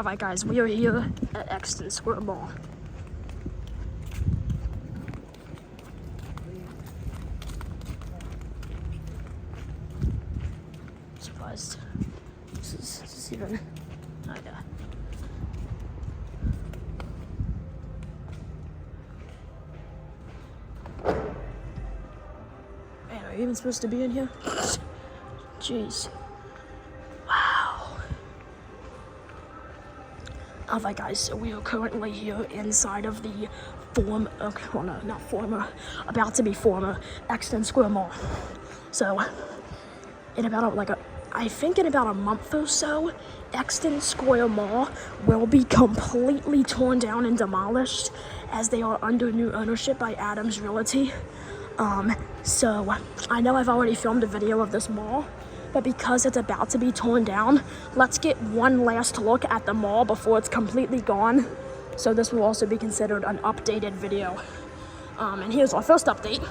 Alright guys, we are here at Exton Square Mall. Surprised. This is even... Oh yeah. Man, are you even supposed to be in here? Jeez. Alright guys, so we are currently here inside of the about to be former Exton Square Mall. So, in about I think in about a month or so, Exton Square Mall will be completely torn down and demolished as they are under new ownership by Abrams Realty. So, I know I've already filmed a video of this mall, but because it's about to be torn down, let's get one last look at the mall before it's completely gone. So this will also be considered an updated video. And here's our first update.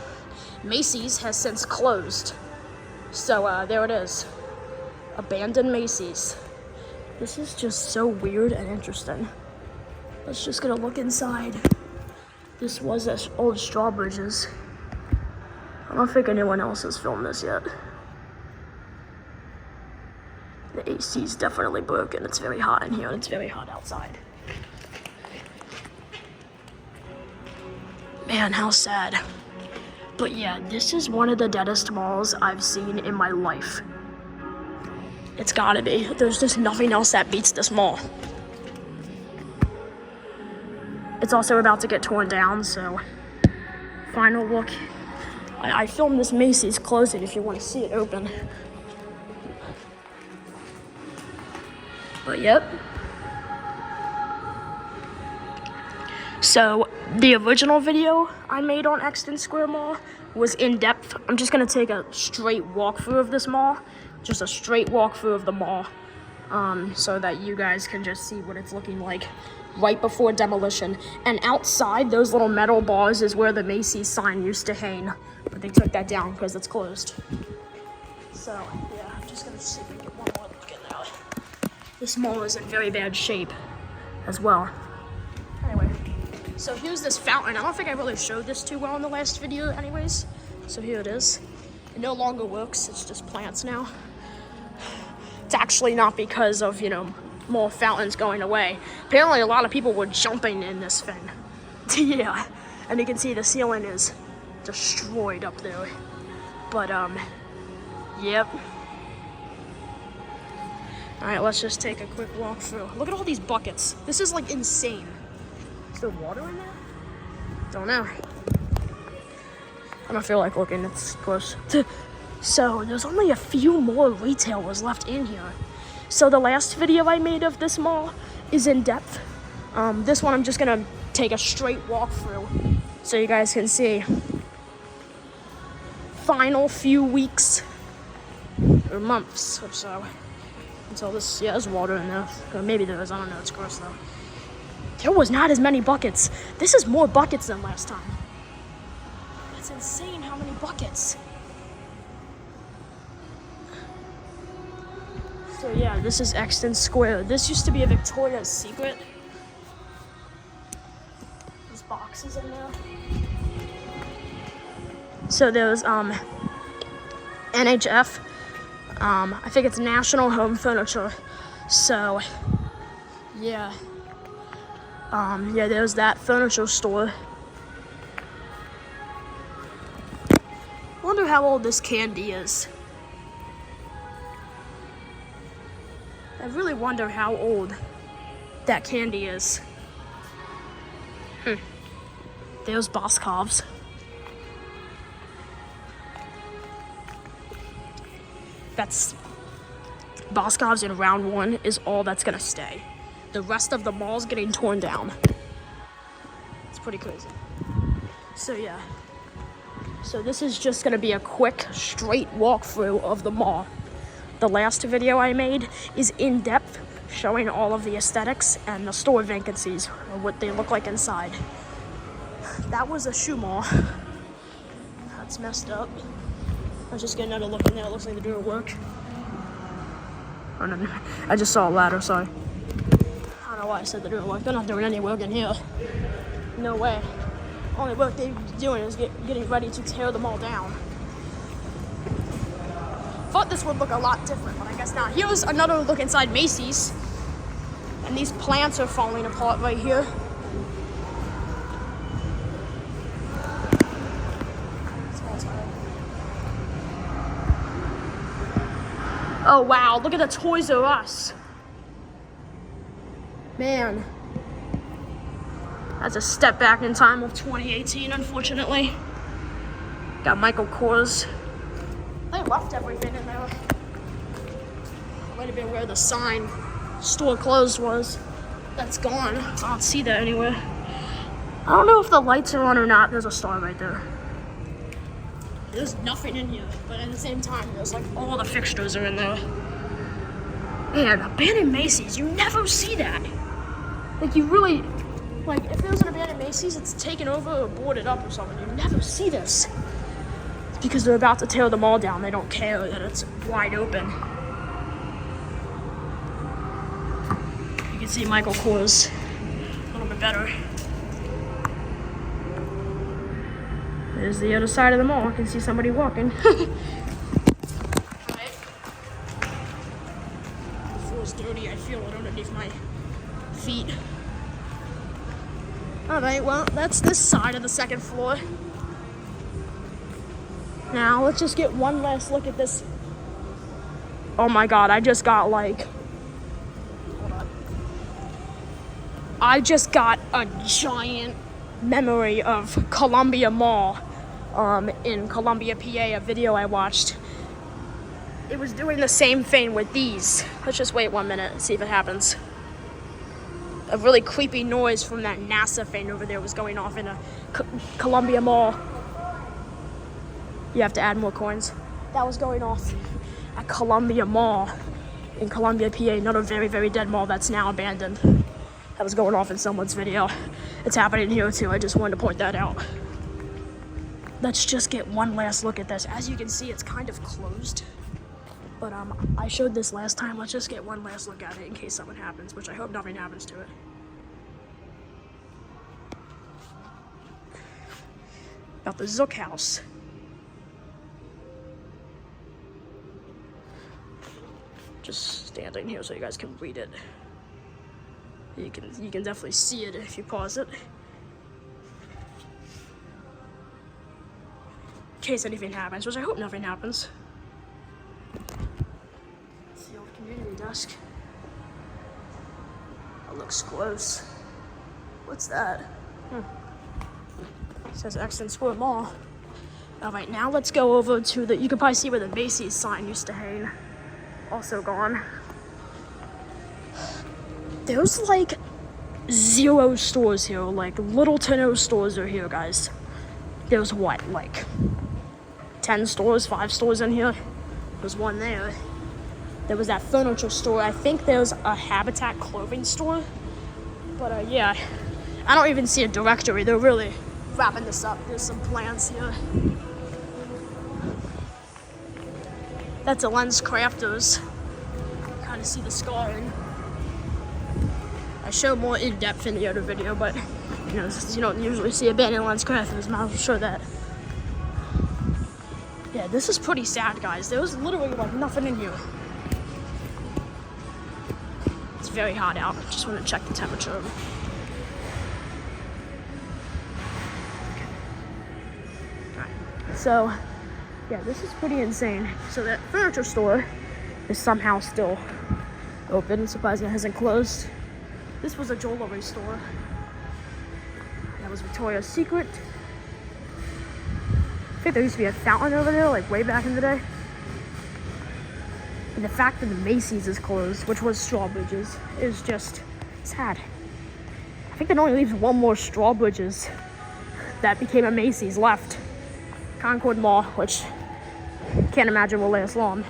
Macy's has since closed. So there it is. Abandoned Macy's. This is just so weird and interesting. Let's just get a look inside. This was old Strawbridge's. I don't think anyone else has filmed this yet. The AC is definitely broken. It's very hot in here and it's very hot outside. Man, how sad. But yeah, this is one of the deadest malls I've seen in my life. It's gotta be. There's just nothing else that beats this mall. It's also about to get torn down, so final look. I filmed this Macy's closing if you want to see it open. But yep. So the original video I made on Exton Square Mall was in depth. I'm just gonna take a straight walkthrough of this mall, just a straight walkthrough of the mall, so that you guys can just see what it's looking like right before demolition. And outside those little metal bars is where the Macy's sign used to hang, but they took that down because it's closed. So yeah, I'm just gonna see if we can get one more look in there. This mall is in very bad shape as well. Anyway, so here's this fountain. I don't think I really showed this too well in the last video anyways. So here it is. It no longer works, it's just plants now. It's actually not because of, more fountains going away. Apparently a lot of people were jumping in this thing. Yeah, and you can see the ceiling is destroyed up there. But, yep. Alright, let's just take a quick walk through. Look at all these buckets. This is like insane. Is there water in there? Don't know. I don't feel like looking, it's close. So there's only a few more retailers left in here. So the last video I made of this mall is in depth. This one I'm just gonna take a straight walk through so you guys can see. Final few weeks or months or so. Until this, yeah, there's water in there. Or maybe there is, I don't know, it's gross though. There was not as many buckets. This is more buckets than last time. It's insane how many buckets. So yeah, this is Exton Square. This used to be a Victoria's Secret. There's boxes in there. So there's NHF. I think it's National Home Furniture. So, yeah. Yeah, there's that furniture store. Wonder how old this candy is. I really wonder how old that candy is. There's Boscov's. That's Boscov's in round one is all that's gonna stay. The rest of the mall's getting torn down. It's pretty crazy. So yeah. So this is just gonna be a quick, straight walkthrough of the mall. The last video I made is in depth, showing all of the aesthetics and the store vacancies, or what they look like inside. That was a shoe mall. That's messed up. Let's just get another look in there. It looks like they're doing work. Oh, no, I just saw a ladder, sorry. don't know why I said they're doing work. They're not doing any work in here. No way. Only work they're doing is getting ready to tear them all down. Thought this would look a lot different, but I guess not. Here's another look inside Macy's. And these plants are falling apart right here. Oh wow, look at the Toys R Us. Man. That's a step back in time of 2018, unfortunately. Got Michael Kors. They left everything in there. Might have been where the sign store closed was. That's gone. I don't see that anywhere. I don't know if the lights are on or not. There's a star right there. There's nothing in here, but at the same time, there's like all the fixtures are in there. Man, abandoned Macy's, you never see that. Like you really, like if there's an abandoned Macy's, it's taken over or boarded up or something. You never see this. It's because they're about to tear them all down. They don't care that it's wide open. You can see Michael Kors a little bit better. There's the other side of the mall. I can see somebody walking. Right. The floor's dirty. I feel it underneath my feet. Alright, well, that's this side of the second floor. Now, let's just get one last look at this. Oh my god, I just got like... Hold on. I just got a giant memory of Columbia Mall. In Columbia, PA, a video I watched. It was doing the same thing with these. Let's just wait 1 minute and see if it happens. A really creepy noise from that NASA thing over there was going off in a Columbia Mall. You have to add more coins. That was going off at Columbia Mall in Columbia, PA, another very, very dead mall that's now abandoned. That was going off in someone's video. It's happening here too. I just wanted to point that out. Let's just get one last look at this. As you can see, it's kind of closed. But I showed this last time. Let's just get one last look at it in case something happens, which I hope nothing happens to it. About the Zook house. Just standing here so you guys can read it. You can definitely see it if you pause it. In case anything happens, which I hope nothing happens. It's the old community desk. That looks close. What's that? It says Exton Square Mall. Alright, now let's go over to the, you can probably see where the Macy's sign used to hang. Also gone. There's like 0 stores here, like little to no stores are here, guys. There's what, like 10 stores, 5 stores in here. There's one there. There was that furniture store. I think there's a Habitat clothing store. But yeah, I don't even see a directory. They're really wrapping this up. There's some plants here. That's a Lens Crafters. Kind of see the scarring. I show more in depth in the other video, but you know, you don't usually see abandoned Lens Crafters. Might as well show that. Yeah, this is pretty sad, guys. There was literally like nothing in here. It's very hot out. Just want to check the temperature. Alright. So, yeah, this is pretty insane. So that furniture store is somehow still open. I'm surprised it hasn't closed. This was a jewelry store. That was Victoria's Secret. I think there used to be a fountain over there, like way back in the day. And the fact that the Macy's is closed, which was Strawbridge's, is just sad. I think it only leaves one more Strawbridge's that became a Macy's left. Concord Mall, which can't imagine will last long.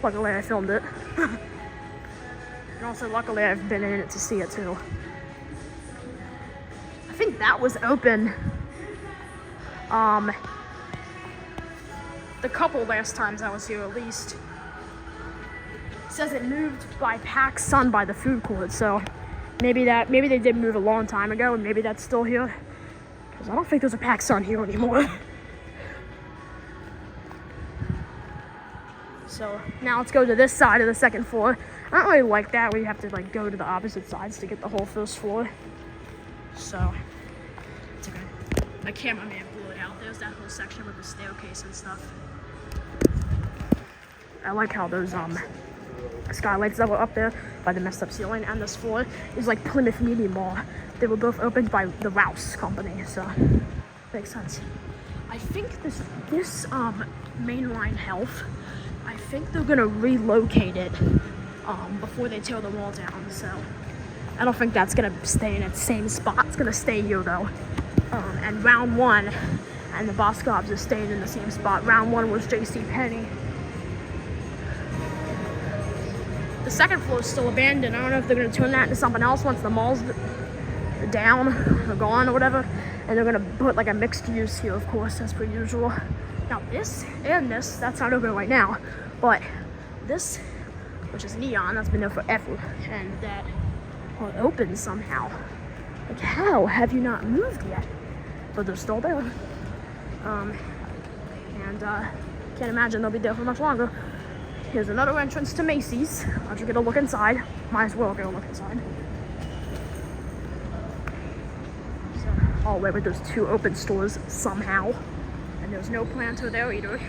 Luckily I filmed it. And also luckily I've been in it to see it too. I think that was open the couple last times I was here at least. It says it moved by Pac Sun by the food court, so Maybe they did move a long time ago, and maybe that's still here. Because I don't think there's a PacSun here anymore. So now let's go to this side of the second floor. I don't really like that where you have to like go to the opposite sides to get the whole first floor. So it's okay. My camera may have blew it out. There's that whole section with the staircase and stuff. I like how those skylights that were up there by the messed up ceiling and this floor is like Plymouth Media Mall. They were both opened by the Rouse company, so makes sense. I think this mainline health, I think they're gonna relocate it before they tear the wall down. So I don't think that's gonna stay in its same spot. It's gonna stay here though. And round one and the Boscovs are staying in the same spot. Round one was JCPenney. The second floor is still abandoned. I don't know if they're gonna turn that into something else once the mall's down or gone or whatever. And they're gonna put like a mixed use here, of course, as per usual. Now this and this, that's not open right now. But this, which is neon, that's been there forever. And that will open somehow. Like, how have you not moved yet? But they're still there. Can't imagine they'll be there for much longer. Here's another entrance to Macy's. I'll just get a look inside. Might as well get a look inside. So, oh, wait, but there's two open stores somehow. And there's no planter there either.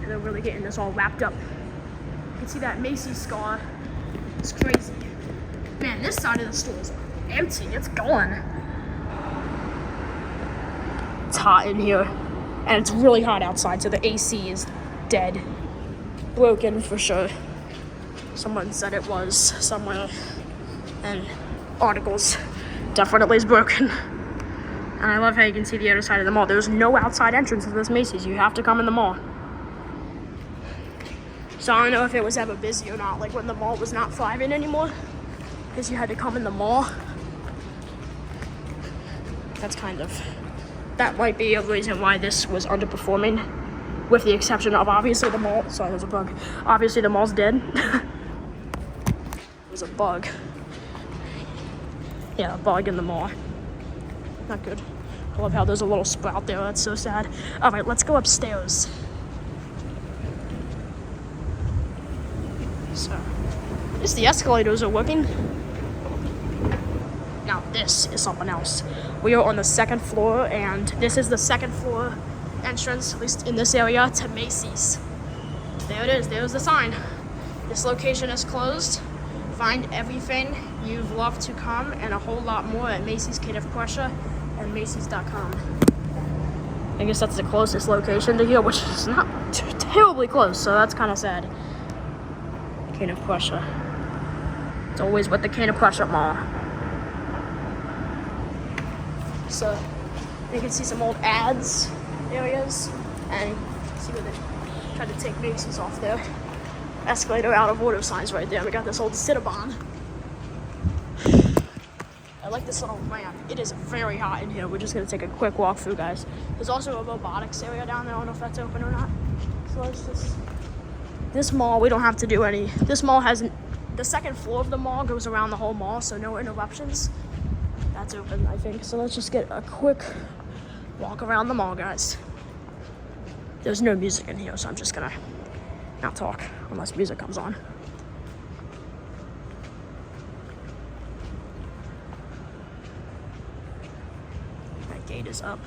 And they're really getting this all wrapped up. You can see that Macy's scar. It's crazy. Man, this side of the store is empty. It's gone. It's hot in here. And it's really hot outside, so the AC is dead. Broken for sure. Someone said it was somewhere. And articles definitely is broken. And I love how you can see the other side of the mall. There's no outside entrance to this Macy's. You have to come in the mall. So I don't know if it was ever busy or not, like when the mall was not thriving anymore, because you had to come in the mall. That might be a reason why this was underperforming, with the exception of obviously the mall. Sorry, there's a bug. Obviously the mall's dead. It was a bug. Yeah, a bug in the mall. Not good. I love how there's a little sprout there. That's so sad. All right, let's go upstairs. So, at least the escalators are working. Now this is something else. We are on the second floor, and this is the second floor entrance, at least in this area, to Macy's. There it is. There's the sign. This location is closed. Find everything you've loved to come and a whole lot more at Macy's Kate of Prussia and Macy's.com. I guess that's the closest location to here, which is not terribly close, so that's kind of sad. Kate of Prussia. It's always with the Kate of Prussia Mall. So you can see some old ads areas, and see where they tried to take Macy's off there. Escalator out of order signs right there. We got this old Cinnabon. I like this little ramp. It is very hot in here. We're just gonna take a quick walk through, guys. There's also a robotics area down there. I don't know if that's open or not. So let's just. This mall, we don't have to do any. This mall has. The second floor of the mall goes around the whole mall, so no interruptions. That's open, I think. So let's just get a quick walk around the mall, guys. There's no music in here, so I'm just gonna not talk unless music comes on. That gate is up.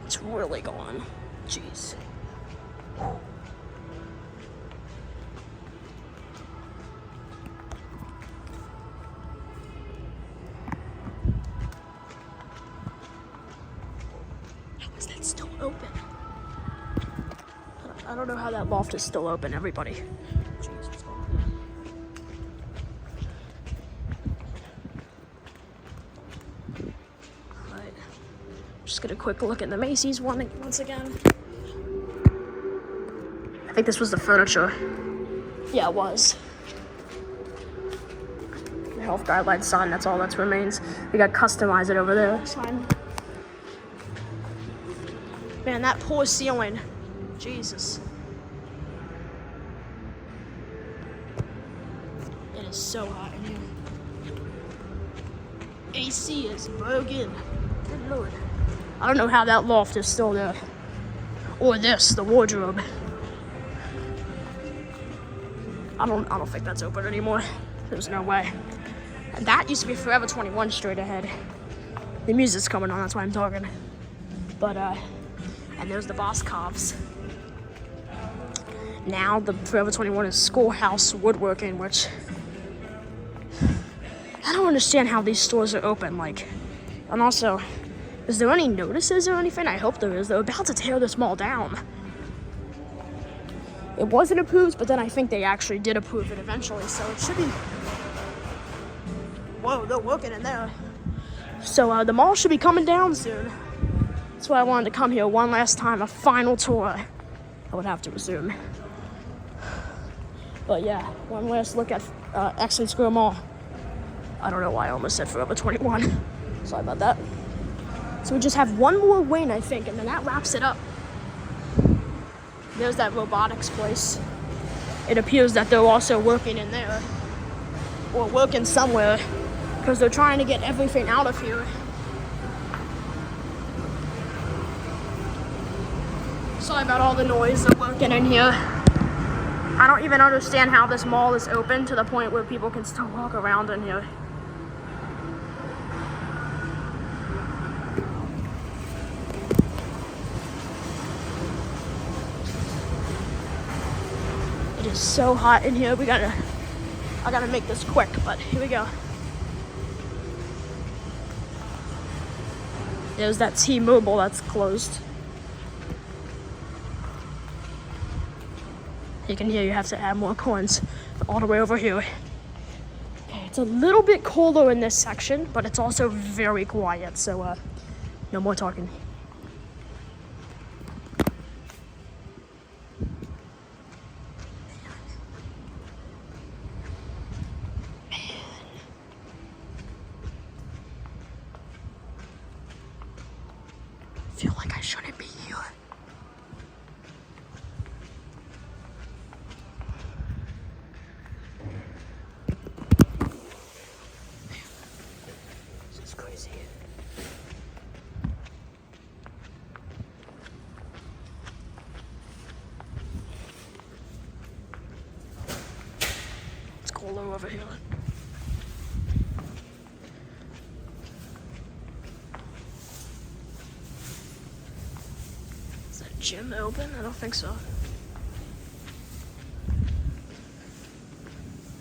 It's really gone. Jeez. How is that still open? I don't know how that loft is still open, everybody. Jeez, what's going on there? Alright. Just get a quick look at the Macy's one once again. I think this was the furniture. Yeah, it was. The health guidelines sign, that's all that remains. We got customize it over there. Sign. Man, that poor ceiling. Jesus. It is so hot in here. AC is broken. Good Lord. I don't know how that loft is still there. Or this, the wardrobe. I don't think that's open anymore. There's no way. And that used to be Forever 21 straight ahead. The music's coming on, that's why I'm talking. But and there's the Boscovs. Now the Forever 21 is Schoolhouse Woodworking, which I don't understand how these stores are open. Like, and also, is there any notices or anything? I hope there is. They're about to tear this mall down. It wasn't approved, but then I think they actually did approve it eventually, so it should be. Whoa, they're working in there. So the mall should be coming down soon. That's why I wanted to come here one last time, a final tour. I would have to assume. But yeah, one last look at Exton Square Mall. I don't know why I almost said Forever 21. Sorry about that. So we just have one more wing, I think, and then that wraps it up. There's that robotics place. It appears that they're also working in there. Or working somewhere. Because they're trying to get everything out of here. Sorry about all the noise. They're working in here. I don't even understand how this mall is open to the point where people can still walk around in here. It is so hot in here. I gotta make this quick, but here we go. There's that T-Mobile that's closed. You can hear you have to add more coins all the way over here. Okay, it's a little bit colder in this section, but it's also very quiet, so no more talking. I feel like I shouldn't be here. This is crazy. It's colder over here. Gym open? I don't think so.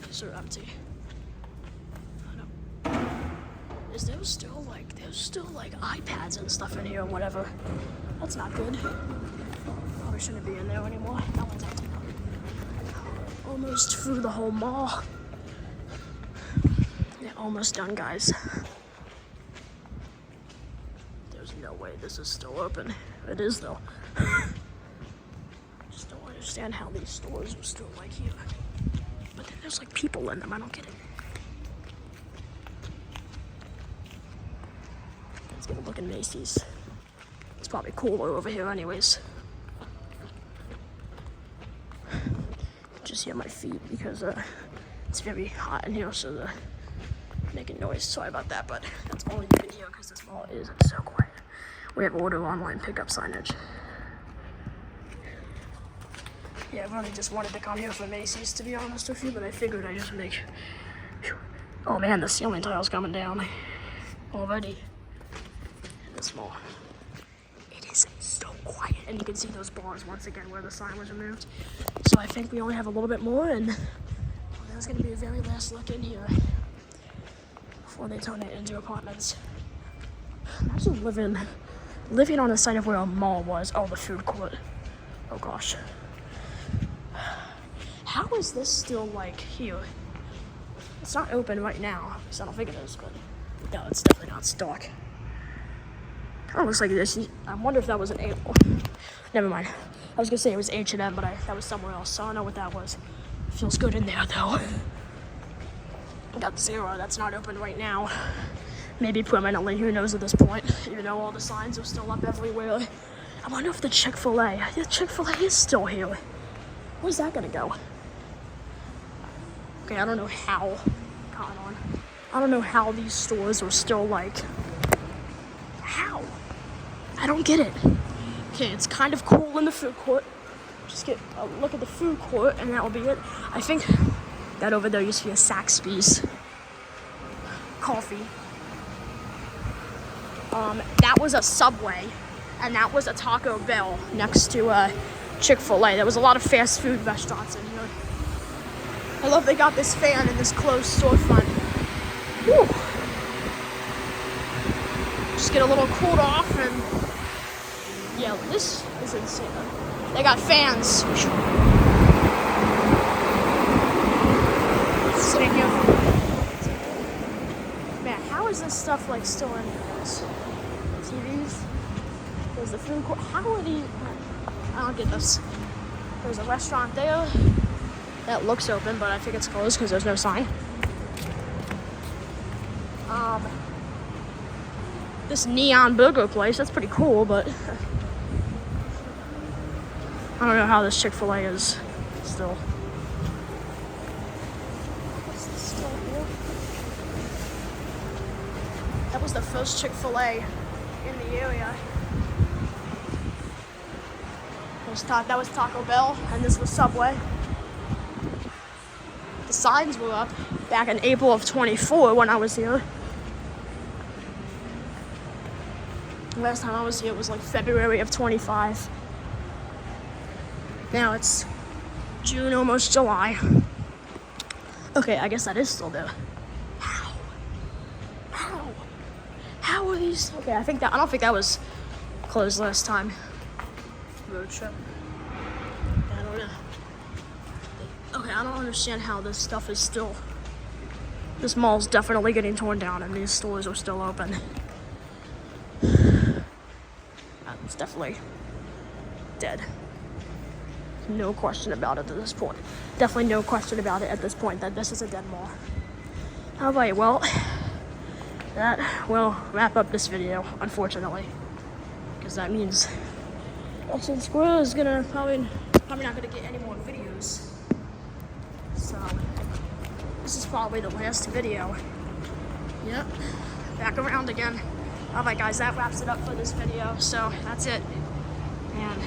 These are empty. I don't. There's still like iPads and stuff in here or whatever. That's not good. Probably shouldn't be in there anymore. That one's empty now. Almost through the whole mall. Yeah, almost done, guys. There's no way this is still open. It is though. Just don't understand how these stores are still like here. But then there's like people in them, I don't get it. Let's get a look at Macy's. It's probably cooler over here anyways. Just hear my feet because it's very hot in here, so they're making noise. Sorry about that, but that's all you can hear because this mall is so quiet. We have order online pickup signage. Yeah, I really just wanted to come here for Macy's, to be honest with you, but I figured I'd just make... Oh man, the ceiling tile's coming down already. This mall. It is so quiet, and you can see those bars once again where the sign was removed. So I think we only have a little bit more, and there's going to be a very last look in here before they turn it into apartments. Imagine living on the site of where a mall was. Oh, the food court. Oh gosh. how is this still like here? It's not open right now, so I don't think it is, but no, it's definitely not stock. Kind of looks like this. I wonder if that was an A. Never mind. I was gonna say it was H&M, but that was somewhere else, so I don't know what that was. Feels good in there though. Got 0. That's not open right now. Maybe permanently. Who knows at this point? Even though all the signs are still up everywhere. I wonder if the Chick-fil-A. The Chick-fil-A is still here. Where's that gonna go? Okay, I don't know how. I don't know how these stores are still like. How? I don't get it. Okay, it's kind of cool in the food court. Just get a look at the food court, and that will be it. I think that over there used to be a Saxby's coffee. That was a Subway, and that was a Taco Bell next to Chick-fil-A. There was a lot of fast food restaurants in here. I love they got this fan in this closed storefront. Whew. Just get a little cooled off, and yeah, this is insane. They got fans. Sitting here. Man, how is this stuff like still in here, guys? TVs. There's the food court. How are these? I don't get this. There's a restaurant there that looks open, but I think it's closed because there's no sign. This neon burger place, that's pretty cool, but I don't know how this Chick-fil-A is still. Is this still here? That was the first Chick-fil-A in the area. That was Taco Bell, and this was Subway. The signs were up back in April of 24 when I was here. Last time I was here was like February of 25. Now it's June, almost July. Okay, I guess that is still there. How are these? Okay, I don't think that was closed last time. Road trip. I don't know. Okay, I don't understand how this stuff is still. This mall's definitely getting torn down, and these stores are still open. It's definitely dead. No question about it at this point. Definitely no question about it at this point that this is a dead mall. Alright, well, that will wrap up this video, unfortunately. Because that means Exton Square is gonna probably not gonna get any more videos. So this is probably the last video. Yep. Back around again. Alright guys, that wraps it up for this video. So that's it. And